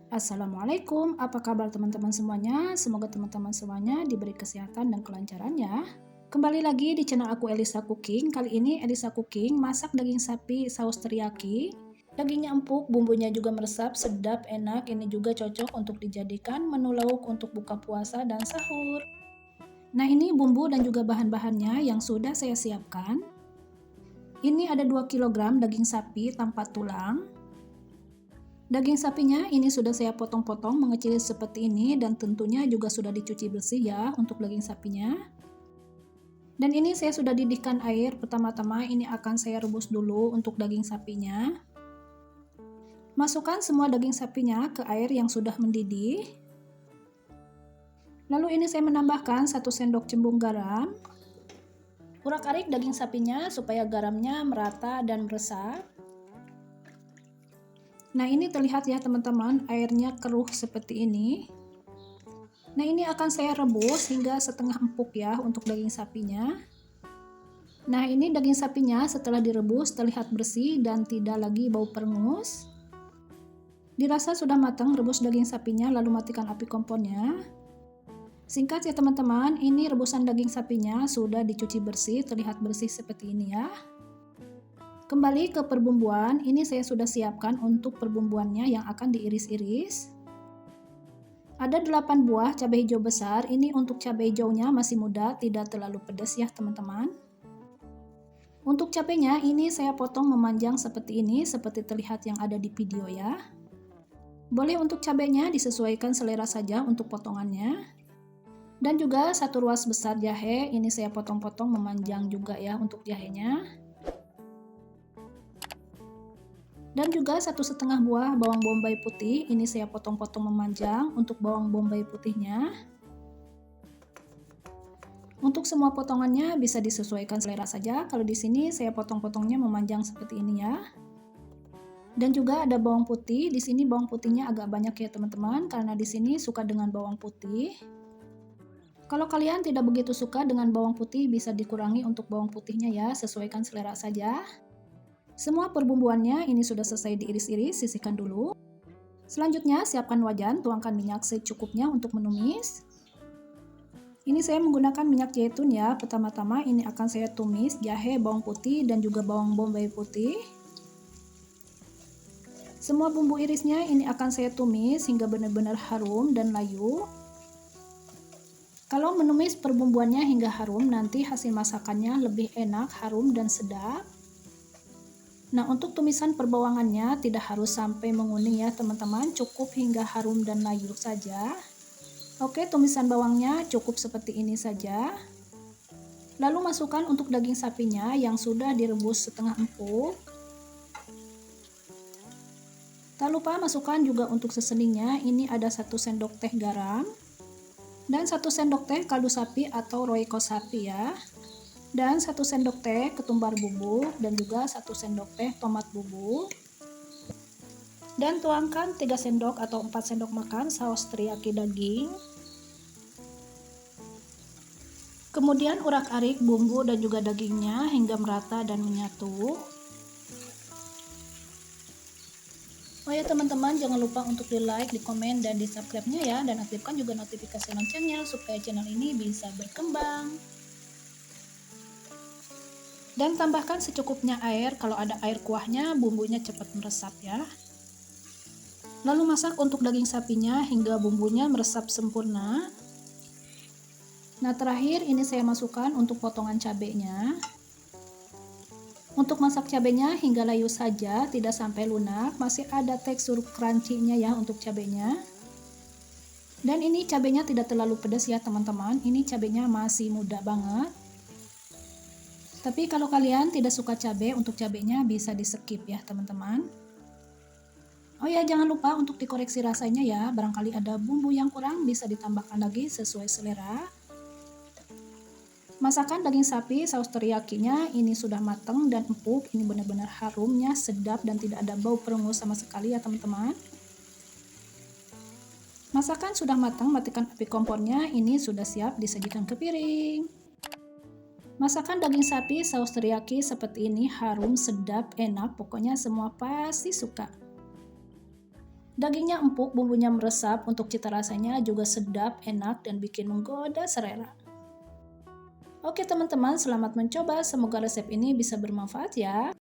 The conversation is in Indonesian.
Assalamualaikum, apa kabar teman-teman semuanya? Semoga teman-teman semuanya diberi kesehatan dan kelancaran ya. Kembali lagi di channel aku Elisa Cooking. Kali ini Elisa Cooking masak daging sapi saus teriyaki. Dagingnya empuk, bumbunya juga meresap, sedap, enak. Ini juga cocok untuk dijadikan menu lauk untuk buka puasa dan sahur. Nah, ini bumbu dan juga bahan-bahannya yang sudah saya siapkan. Ini ada 2 kg daging sapi tanpa tulang. Daging sapinya ini sudah saya potong-potong mengecil seperti ini dan tentunya juga sudah dicuci bersih ya untuk daging sapinya. Dan ini saya sudah didihkan air, pertama-tama ini akan saya rebus dulu untuk daging sapinya. Masukkan semua daging sapinya ke air yang sudah mendidih. Lalu ini saya menambahkan 1 sendok cembung garam. Urak-arik daging sapinya supaya garamnya merata dan meresap. Nah, ini terlihat ya teman-teman, airnya keruh seperti ini. Nah, ini akan saya rebus hingga setengah empuk ya untuk daging sapinya. Nah, ini daging sapinya setelah direbus terlihat bersih dan tidak lagi bau perengus. Dirasa sudah matang, rebus daging sapinya lalu matikan api kompornya. Singkat ya teman-teman, ini rebusan daging sapinya sudah dicuci bersih, terlihat bersih seperti ini ya. Kembali ke perbumbuan, ini saya sudah siapkan untuk perbumbuannya yang akan diiris-iris. Ada 8 buah cabai hijau besar, ini untuk cabai hijaunya masih muda, tidak terlalu pedas ya teman-teman. Untuk cabainya ini saya potong memanjang seperti ini, seperti terlihat yang ada di video ya. Boleh untuk cabainya disesuaikan selera saja untuk potongannya. Dan juga 1 ruas besar jahe, ini saya potong-potong memanjang juga ya untuk jahenya. Dan juga 1,5 buah bawang bombay putih, ini saya potong-potong memanjang untuk bawang bombay putihnya. Untuk semua potongannya bisa disesuaikan selera saja. Kalau di sini saya potong-potongnya memanjang seperti ini ya. Dan juga ada bawang putih. Di sini bawang putihnya agak banyak ya teman-teman, karena di sini suka dengan bawang putih. Kalau kalian tidak begitu suka dengan bawang putih, bisa dikurangi untuk bawang putihnya ya, sesuaikan selera saja. Semua perbumbuannya ini sudah selesai diiris-iris, sisihkan dulu. Selanjutnya siapkan wajan, tuangkan minyak secukupnya untuk menumis. Ini saya menggunakan minyak zaitun ya. Pertama-tama ini akan saya tumis jahe, bawang putih dan juga bawang bombay putih. Semua bumbu irisnya ini akan saya tumis hingga benar-benar harum dan layu. Kalau menumis perbumbuannya hingga harum, nanti hasil masakannya lebih enak, harum dan sedap. Nah, untuk tumisan perbawangannya tidak harus sampai menguning ya teman-teman, cukup hingga harum dan layu saja. Oke, tumisan bawangnya cukup seperti ini saja. Lalu masukkan untuk daging sapinya yang sudah direbus setengah empuk. Tak lupa masukkan juga untuk seseningnya, ini ada 1 sendok teh garam. Dan 1 sendok teh kaldu sapi atau royco sapi ya. Dan 1 sendok teh ketumbar bubuk dan juga 1 sendok teh tomat bubuk. Dan tuangkan 3 sendok atau 4 sendok makan saus teriyaki daging. Kemudian urak-arik bumbu dan juga dagingnya hingga merata dan menyatu. Oh ya teman-teman, jangan lupa untuk di like, di komen, dan di subscribe-nya ya. Dan aktifkan juga notifikasi loncengnya supaya channel ini bisa berkembang. Dan tambahkan secukupnya air, kalau ada air kuahnya bumbunya cepat meresap ya. Lalu masak untuk daging sapinya hingga bumbunya meresap sempurna. Nah, terakhir ini saya masukkan untuk potongan cabenya. Untuk masak cabenya hingga layu saja, tidak sampai lunak, masih ada tekstur crunchy-nya ya untuk cabenya. Dan ini cabenya tidak terlalu pedas ya teman-teman, ini cabenya masih muda banget. Tapi kalau kalian tidak suka cabai, untuk cabenya bisa di skip ya teman-teman. Oh ya, jangan lupa untuk dikoreksi rasanya ya, barangkali ada bumbu yang kurang bisa ditambahkan lagi sesuai selera. Masakan daging sapi saus teriyakinya ini sudah matang dan empuk, ini benar-benar harumnya sedap dan tidak ada bau perengus sama sekali ya teman-teman. Masakan sudah matang, matikan api kompornya, ini sudah siap disajikan ke piring. Masakan daging sapi saus teriyaki seperti ini harum, sedap, enak, pokoknya semua pasti suka. Dagingnya empuk, bumbunya meresap, untuk cita rasanya juga sedap, enak, dan bikin menggoda selera. Oke teman-teman, selamat mencoba. Semoga resep ini bisa bermanfaat ya.